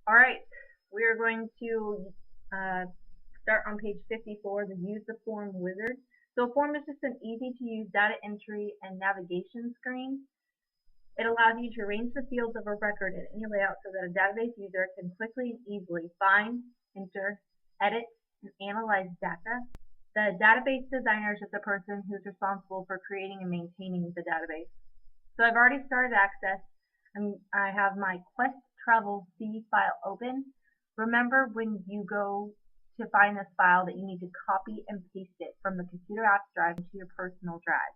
All right, we are going to start on page 54, the Use the Form Wizard. So a form is just an easy-to-use data entry and navigation screen. It allows you to arrange the fields of a record in any layout so that a database user can quickly and easily find, enter, edit, and analyze data. The database designer is just a person who's responsible for creating and maintaining the database. So I've already started access. I have my Quest Travel C file open. Remember when you go to find this file that you need to copy and paste it from the computer apps drive into your personal drive.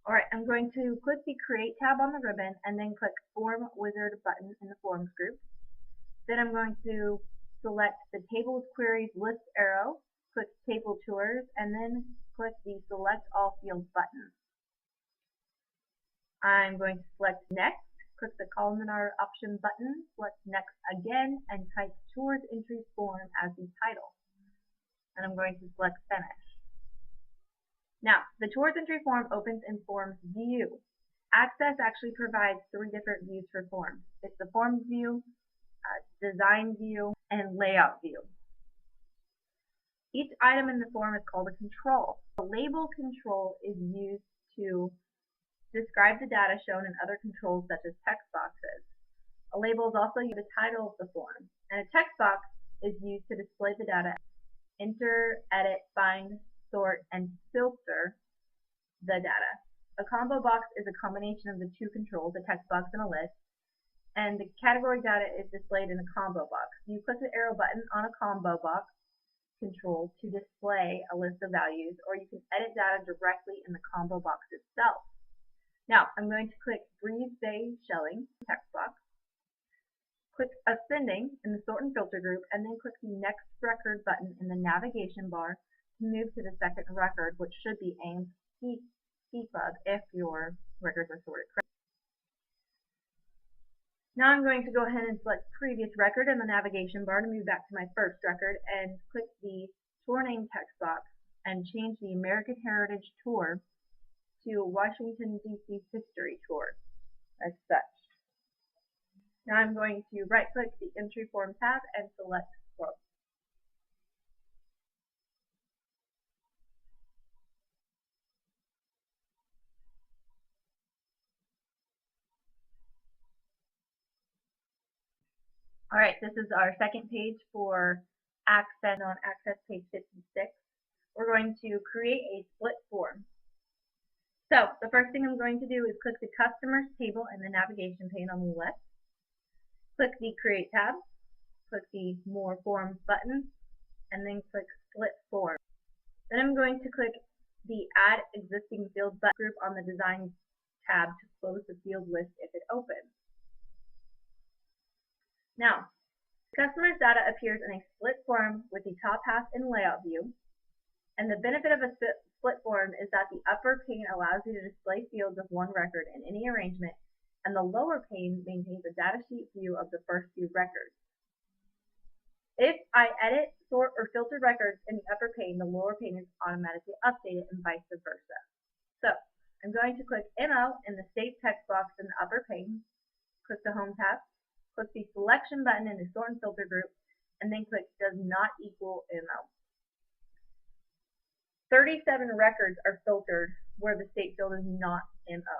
Alright, I'm going to click the Create tab on the ribbon and then click Form Wizard button in the Forms group. Then I'm going to select the Tables Queries List arrow, click Table Tours, and then click the Select All Fields button. I'm going to select Next, click the Columnar Option button, select Next again, and type Tours Entry Form as the title. And I'm going to select Finish. Now, the Tours Entry Form opens in Forms View. Access actually provides three different views for forms. It's the Forms View, Design View, and Layout View. Each item in the form is called a control. The label control is used to describe the data shown in other controls such as text boxes. A label is also the title of the form, and a text box is used to display the data, enter, edit, find, sort, and filter the data. A combo box is a combination of the two controls, a text box and a list, and the category data is displayed in a combo box. You click the arrow button on a combo box control to display a list of values, or you can edit data directly in the combo box itself. Now, I'm going to click Breeze Bay Shelling text box, click Ascending in the Sort and Filter group, and then click the Next Record button in the navigation bar to move to the second record, which should be Ames Club if your records are sorted correctly. Now I'm going to go ahead and select Previous Record in the navigation bar to move back to my first record, and click the Tour Name text box and change the American Heritage Tour to Washington, D.C. History Tour as such. Now I'm going to right-click the Entry Form tab and select Quote. Alright, this is our second page for Access on Access page 56. We're going to create a split form. So the first thing I'm going to do is click the Customers table in the navigation pane on the left. Click the Create tab, click the More Forms button, and then click Split Form. Then I'm going to click the Add Existing Field button group on the Design tab to close the field list if it opens. Now, the customer's data appears in a split form with the top half in Layout View, and the benefit of a split form is that the upper pane allows you to display fields of one record in any arrangement, and the lower pane maintains a data sheet view of the first few records. If I edit, sort, or filter records in the upper pane, the lower pane is automatically updated and vice versa. So, I'm going to click MO in the Save text box in the upper pane, click the Home tab, click the Selection button in the Sort and Filter group, and then click Does Not Equal MO. 37 records are filtered where the state field is not MO.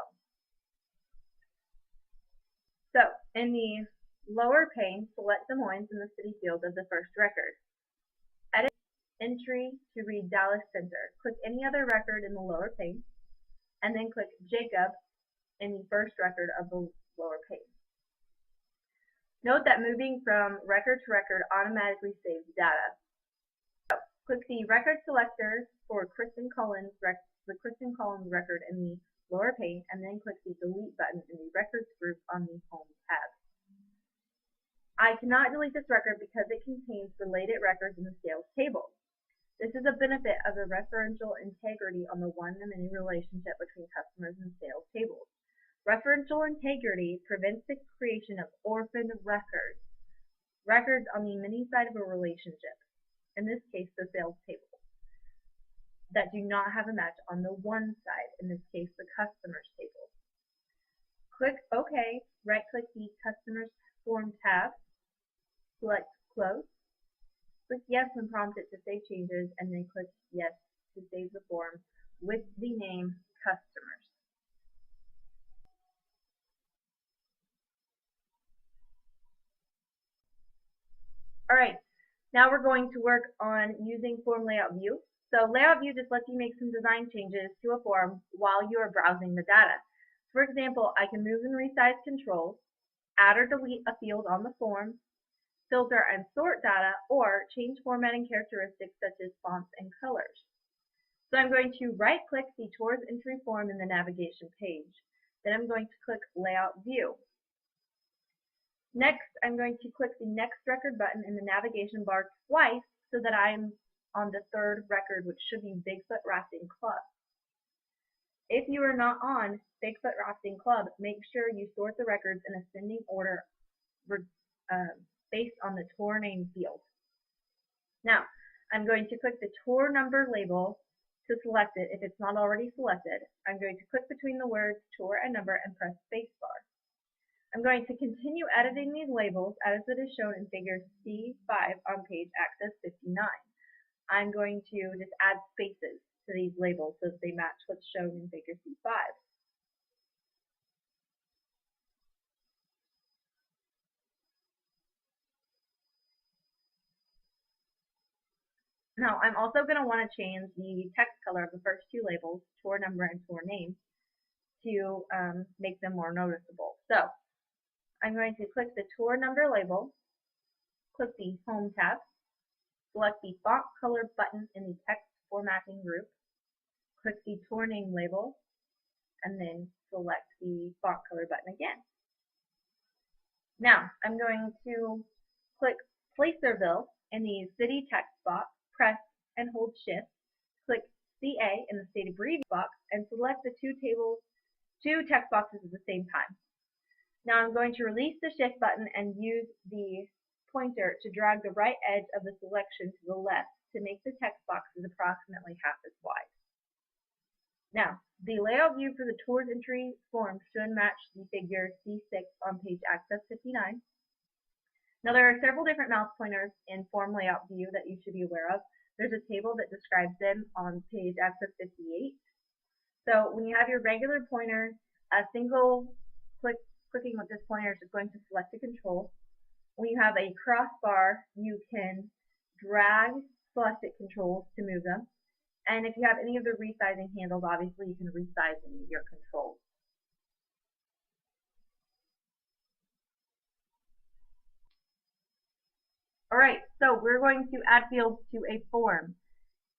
So, in the lower pane, select Des Moines in the city field of the first record. Edit entry to read Dallas Center. Click any other record in the lower pane, and then click Jacob in the first record of the lower pane. Note that moving from record to record automatically saves data. Click the record selector for Kristen Collins record in the lower pane, and then click the Delete button in the Records group on the Home tab. I cannot delete this record because it contains related records in the sales table. This is a benefit of the referential integrity on the one-to-many relationship between customers and sales tables. Referential integrity prevents the creation of orphaned records, records on the many side of a relationship, in this case the sales table, that do not have a match on the one side, in this case the customers table. Click OK, right-click the Customers Form tab, select Close, click Yes when prompted to save changes, and then click Yes to save the form with the name Customers. Alright, now we're going to work on using Form Layout View. So Layout View just lets you make some design changes to a form while you are browsing the data. For example, I can move and resize controls, add or delete a field on the form, filter and sort data, or change formatting characteristics such as fonts and colors. So I'm going to right-click the Tours Entry form in the navigation page. Then I'm going to click Layout View. Next, I'm going to click the Next Record button in the navigation bar twice so that I'm on the third record, which should be Bigfoot Rafting Club. If you are not on Bigfoot Rafting Club, make sure you sort the records in ascending order based on the tour name field. Now, I'm going to click the tour number label to select it if it's not already selected. I'm going to click between the words tour and number and press spacebar. I'm going to continue editing these labels as it is shown in figure C5 on page Access 59. I'm going to just add spaces to these labels so that they match what's shown in figure C5. Now, I'm also going to want to change the text color of the first two labels, tour number and tour name, to make them more noticeable. So, I'm going to click the tour number label, click the Home tab, select the font color button in the text formatting group, click the tour name label, and then select the font color button again. Now, I'm going to click Placerville in the city text box, press and hold Shift, click CA in the state abbreviation box, and select the two text boxes at the same time. Now I'm going to release the Shift button and use the pointer to drag the right edge of the selection to the left to make the text boxes approximately half as wide. Now, the layout view for the Tours Entry form should match the figure C6 on page Access 59. Now there are several different mouse pointers in Form Layout View that you should be aware of. There's a table that describes them on page Access 58. So when you have your regular pointer, a single clicking with this pointer is just going to select a control. When you have a crossbar, you can drag selected controls to move them. And if you have any of the resizing handles, obviously you can resize any of your controls. Alright, so we're going to add fields to a form.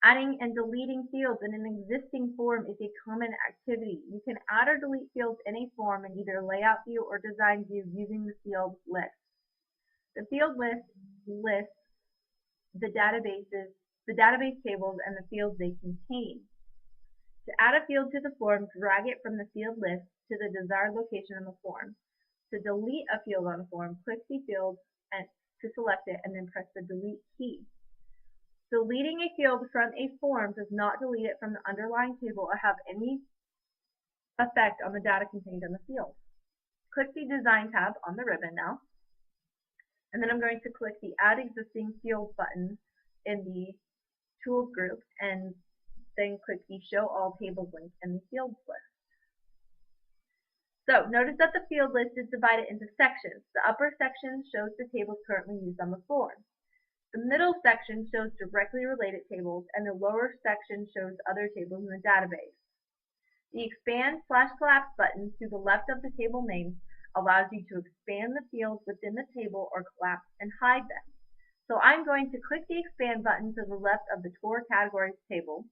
Adding and deleting fields in an existing form is a common activity. You can add or delete fields in a form in either Layout View or Design View using the field list. The field list lists the database tables and the fields they contain. To add a field to the form, drag it from the field list to the desired location on the form. To delete a field on the form, click the field to select it and then press the delete key. Deleting a field from a form does not delete it from the underlying table or have any effect on the data contained in the field. Click the Design tab on the ribbon now, and then I'm going to click the Add Existing Field button in the Tools group, and then click the Show All Tables link in the Fields list. So notice that the field list is divided into sections. The upper section shows the tables currently used on the form. The middle section shows directly related tables, and the lower section shows other tables in the database. The Expand/Collapse button to the left of the table name allows you to expand the fields within the table or collapse and hide them. So I'm going to click the Expand button to the left of the Tour Categories table,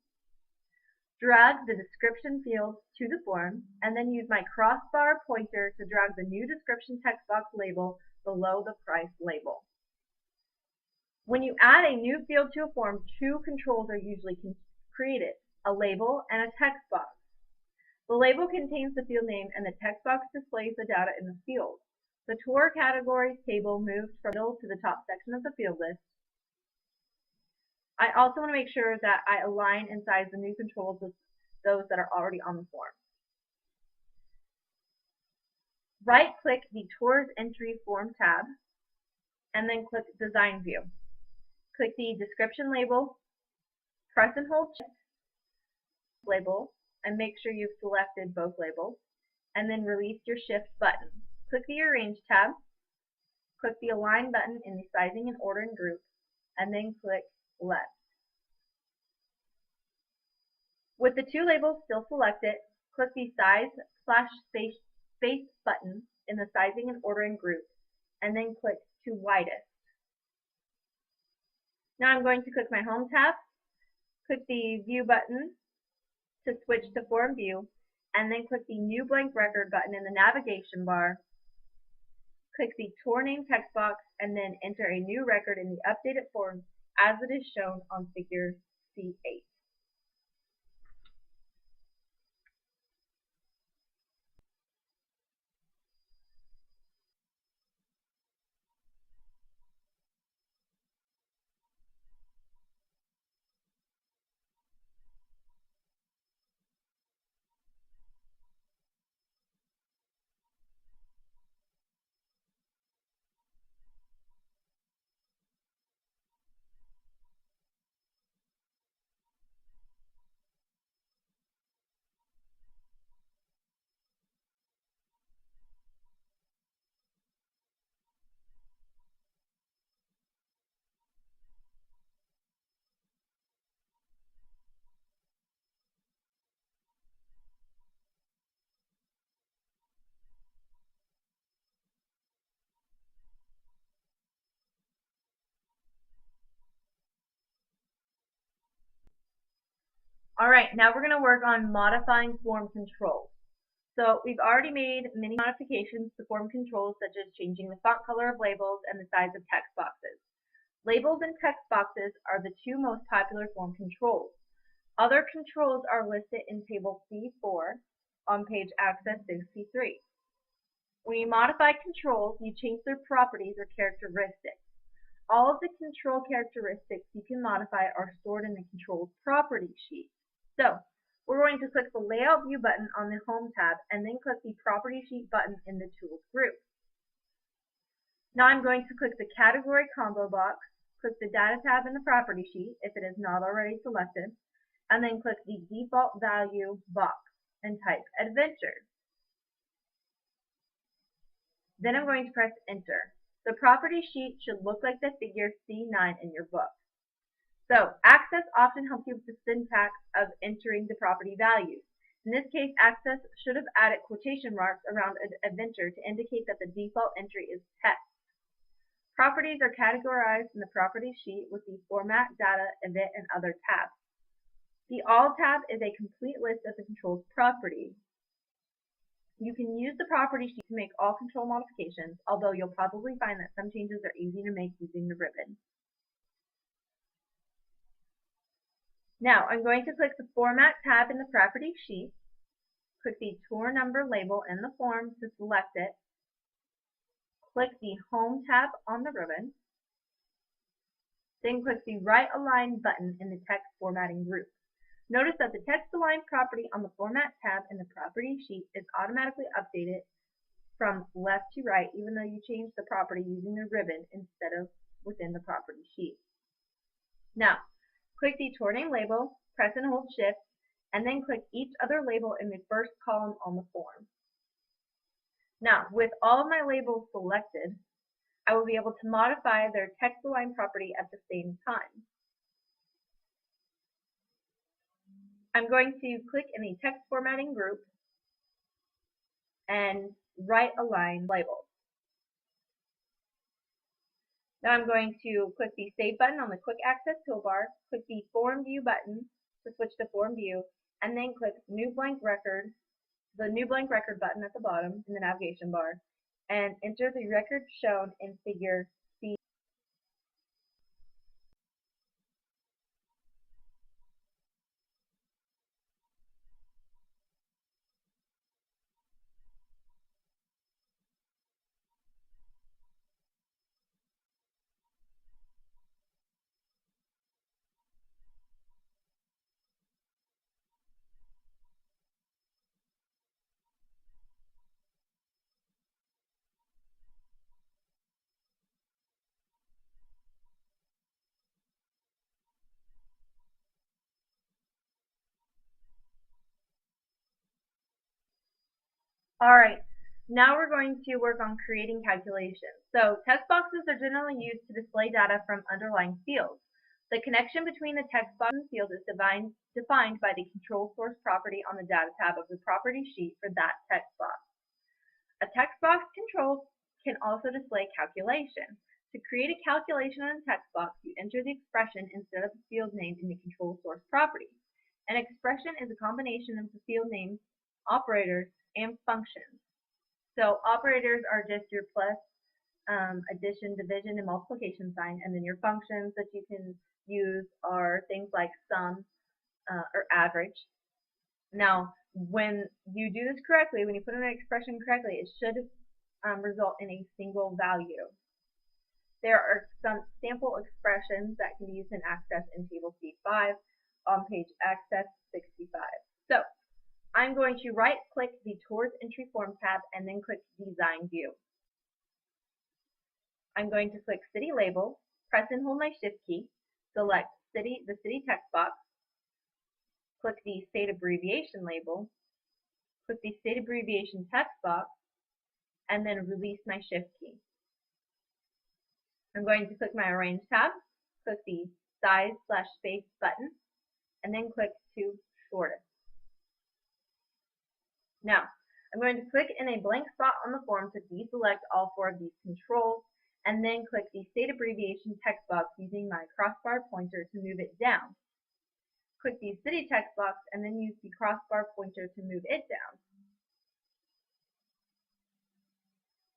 drag the description field to the form, and then use my crossbar pointer to drag the new description text box label below the price label. When you add a new field to a form, two controls are usually created, a label and a text box. The label contains the field name and the text box displays the data in the field. The Tour Categories table moves from the middle to the top section of the field list. I also want to make sure that I align and size the new controls with those that are already on the form. Right-click the Tours Entry Form tab, and then click Design View. Click the description label, press and hold Shift label, and make sure you've selected both labels, and then release your Shift button. Click the Arrange tab, click the Align button in the Sizing and Ordering group, and then click Left. With the two labels still selected, click the Size/Space button in the Sizing and Ordering group, and then click to Widest. Now I'm going to click my Home tab, click the View button to switch to Form View, and then click the New Blank Record button in the navigation bar. Click the Tour Name text box, and then enter a new record in the updated form as it is shown on Figure C8. Alright, now we're going to work on modifying form controls. So we've already made many modifications to form controls, such as changing the font color of labels and the size of text boxes. Labels and text boxes are the two most popular form controls. Other controls are listed in Table C4 on page Access 63. When you modify controls, you change their properties or characteristics. All of the control characteristics you can modify are stored in the controls property sheet. So we're going to click the Layout View button on the Home tab, and then click the Property Sheet button in the Tools group. Now I'm going to click the Category Combo box, click the Data tab in the Property Sheet if it is not already selected, and then click the Default Value box and type Adventure. Then I'm going to press Enter. The property sheet should look like the figure C9 in your book. So, Access often helps you with the syntax of entering the property values. In this case, Access should have added quotation marks around Adventure to indicate that the default entry is text. Properties are categorized in the property sheet with the Format, Data, Event, and Other tabs. The All tab is a complete list of the control's properties. You can use the property sheet to make all control modifications, although you'll probably find that some changes are easy to make using the ribbon. Now, I'm going to click the Format tab in the property sheet, click the tour number label in the form to select it, click the Home tab on the ribbon, then click the Right Align button in the text formatting group. Notice that the text align property on the Format tab in the property sheet is automatically updated from left to right, even though you changed the property using the ribbon instead of within the property sheet. Now, click the tour name label, press and hold Shift, and then click each other label in the first column on the form. Now, with all of my labels selected, I will be able to modify their text align property at the same time. I'm going to click in the text formatting group and right align labels. Now I'm going to click the Save button on the Quick Access toolbar, click the Form View button to switch to Form View, and then click New Blank Record, the New Blank Record button at the bottom in the navigation bar, and enter the record shown in Figure C. Alright, now we're going to work on creating calculations. So text boxes are generally used to display data from underlying fields. The connection between the text box and the field is defined by the control source property on the data tab of the property sheet for that text box. A text box control can also display calculation. To create a calculation on a text box, you enter the expression instead of the field name in the control source property. An expression is a combination of the field names, operators, and functions. So operators are just your plus, addition, division, and multiplication sign, and then your functions that you can use are things like sum or average. Now, when you do this correctly, when you put in an expression correctly, it should result in a single value. There are some sample expressions that can be used in Access in Table C5 on page Access 65. So, I'm going to right-click the Towards Entry Form tab and then click Design View. I'm going to click City Label, press and hold my Shift key, select the city text box, click the State Abbreviation label, click the State Abbreviation text box, and then release my Shift key. I'm going to click my Arrange tab, click the Size/Space button, and then click to Shortest. Now, I'm going to click in a blank spot on the form to deselect all four of these controls, and then click the State Abbreviation text box using my crossbar pointer to move it down. Click the City text box and then use the crossbar pointer to move it down.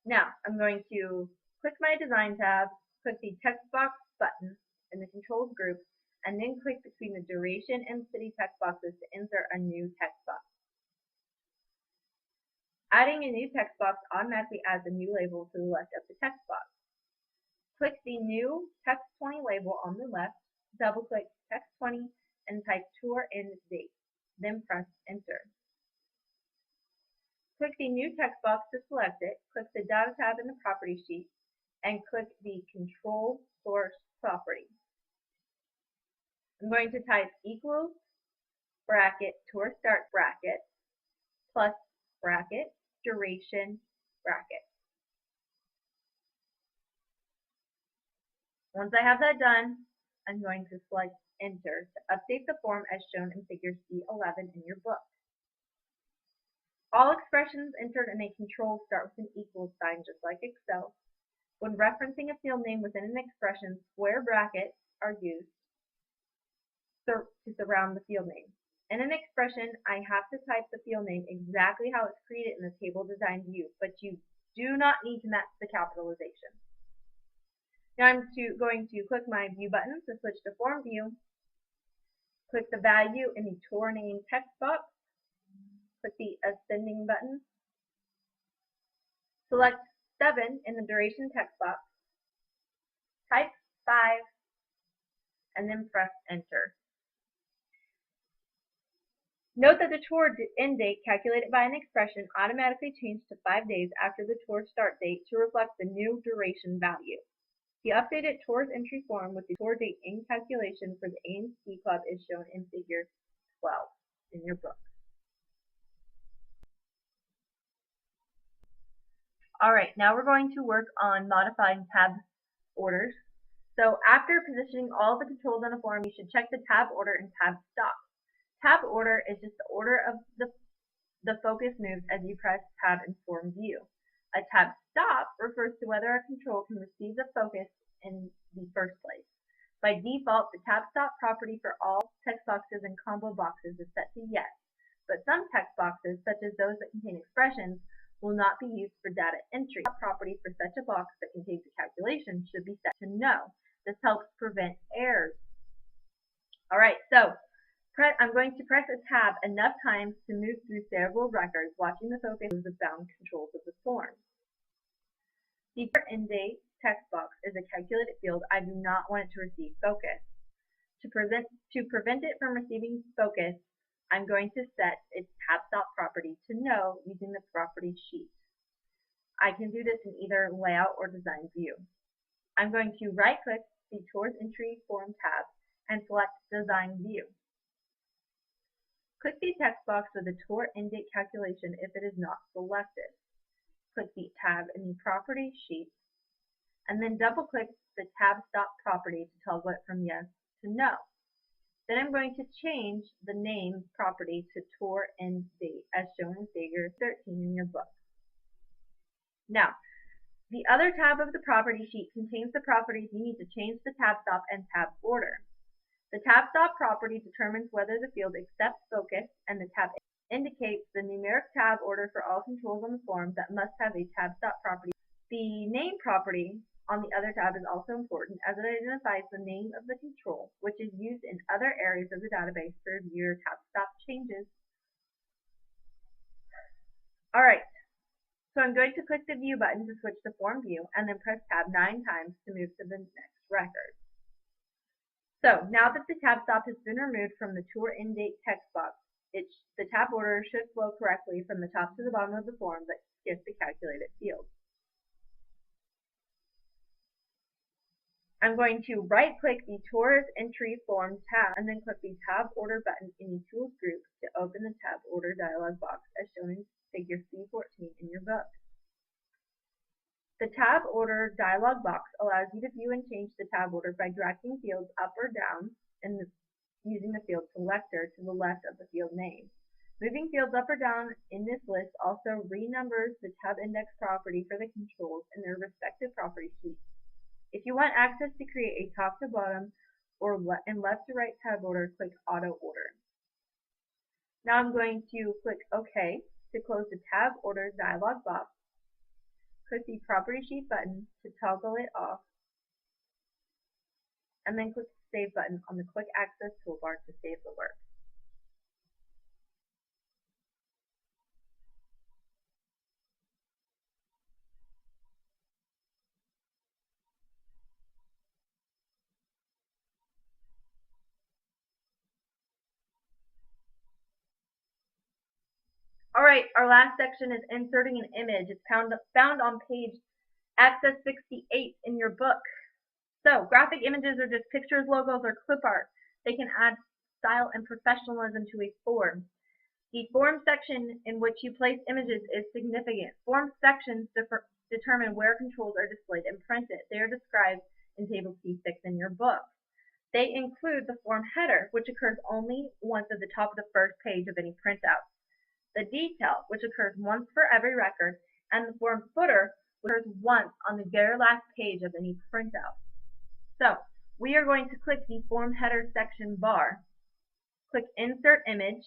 Now, I'm going to click my Design tab, click the Text Box button in the Controls group, and then click between the Duration and City text boxes to insert a new text box. Adding a new text box automatically adds a new label to the left of the text box. Click the new Text 20 label on the left, double-click Text 20, and type tour end date, then press Enter. Click the new text box to select it, click the Data tab in the Property sheet, and click the Control Source property. I'm going to type equals bracket tour start bracket plus bracket duration bracket. Once I have that done, I'm going to select Enter to update the form as shown in figure C11 in your book. All expressions entered in a control start with an equals sign, just like Excel. When referencing a field name within an expression, square brackets are used to surround the field name. In an expression, I have to type the field name exactly how it's created in the table design view, but you do not need to match the capitalization. Now I'm going to click my View button to switch to Form View. Click the value in the tour name text box. Click the Ascending button. Select 7 in the Duration text box. Type 5 and then press Enter. Note that the tour end date calculated by an expression automatically changed to 5 days after the tour start date to reflect the new duration value. The updated tours entry form with the tour date in calculation for the AIM Ski Club is shown in figure 12 in your book. Alright, now we're going to work on modifying tab orders. So after positioning all the controls on a form, you should check the tab order and tab stop. Tab order is just the order of the focus moves as you press tab in form view. A tab stop refers to whether a control can receive the focus in the first place. By default, the tab stop property for all text boxes and combo boxes is set to yes, but some text boxes, such as those that contain expressions, will not be used for data entry. The property for such a box that contains a calculation should be set to no. This helps prevent errors. Alright, so I'm going to press a tab enough times to move through several records, watching the focus of the bound controls of the form. The end date text box is a calculated field. I do not want it to receive focus. To prevent it from receiving focus, I'm going to set its tab stop property to no using the property sheet. I can do this in either layout or design view. I'm going to right click the Towards Entry Form tab and select Design View. Click the text box with the tour end date calculation if it is not selected. Click the tab in the property sheet, and then double click the tab stop property to toggle it from yes to no. Then I'm going to change the name property to tour end date as shown in figure 13 in your book. Now, the other tab of the property sheet contains the properties you need to change the tab stop and tab order. The tab stop property determines whether the field accepts focus, and the tab indicates the numeric tab order for all controls on the form that must have a tab stop property. The name property on the other tab is also important as it identifies the name of the control, which is used in other areas of the database to review your tab stop changes. Alright, so I'm going to click the View button to switch to Form View, and then press Tab 9 times to move to the next record. So now that the tab stop has been removed from the tour end date text box, the tab order should flow correctly from the top to the bottom of the form but skip the calculated field. I'm going to right-click the Tours Entry Form tab and then click the Tab Order button in the Tools group to open the Tab Order dialog box as shown in figure C14 in your book. The Tab Order dialog box allows you to view and change the tab order by dragging fields up or down and using the field selector to the left of the field name. Moving fields up or down in this list also renumbers the tab index property for the controls in their respective property sheets. If you want access to create a top to bottom or and left to right tab order, click Auto Order. Now I'm going to click OK to close the Tab Order dialog box. Click the Property Sheet button to toggle it off, and then click the Save button on the Quick Access toolbar to save the work. Alright, our last section is inserting an image. It's found on page Access 68 in your book. So, graphic images are just pictures, logos, or clip art. They can add style and professionalism to a form. The form section in which you place images is significant. Form sections determine where controls are displayed and printed. They are described in Table C6 in your book. They include the form header, which occurs only once at the top of the first page of any printout. The detail, which occurs once for every record, and the form footer, which occurs once on the very last page of any printout. So, we are going to click the form header section bar, click Insert Image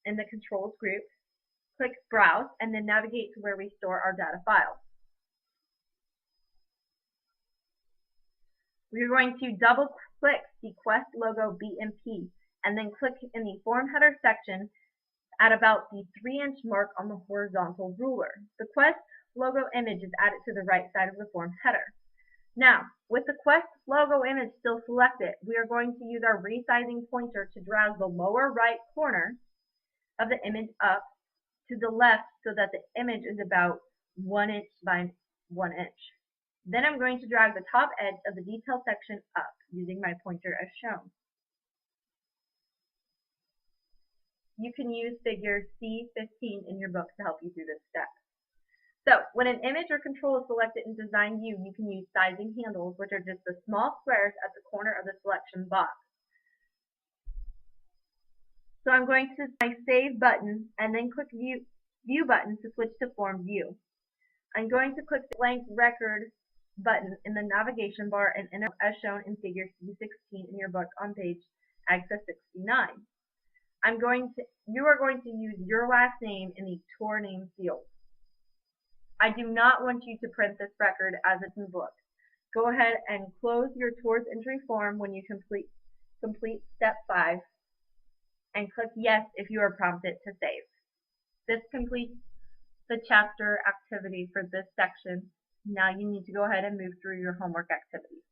in the Controls group, click Browse, and then navigate to where we store our data files. We are going to double click the Quest logo BMP, and then click in the form header section at about the 3-inch mark on the horizontal ruler. The Quest logo image is added to the right side of the form header. Now, with the Quest logo image still selected, we are going to use our resizing pointer to drag the lower right corner of the image up to the left so that the image is about 1 inch by 1 inch. Then I'm going to drag the top edge of the detail section up using my pointer as shown. You can use figure C15 in your book to help you through this step. So, when an image or control is selected in Design View, you can use sizing handles, which are just the small squares at the corner of the selection box. So I'm going to my Save button and then click View button to switch to Form View. I'm going to click the Blank Record button in the navigation bar and enter as shown in figure C16 in your book on page Access 69. You are going to use your last name in the tour name field. I do not want you to print this record as it's in the book. Go ahead and close your Tours Entry form when you complete step 5 and click Yes if you are prompted to save. This completes the chapter activity for this section. Now you need to go ahead and move through your homework activities.